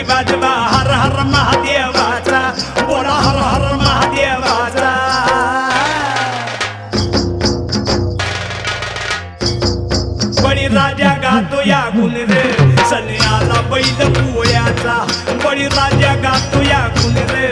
वाजवा हर हर महादेवाचा बोला हर हर महादेवाचा बळी राजा गातो या गुण रे सन्याला बैल पोळ्याचा बळी राजा गातो या गुण रे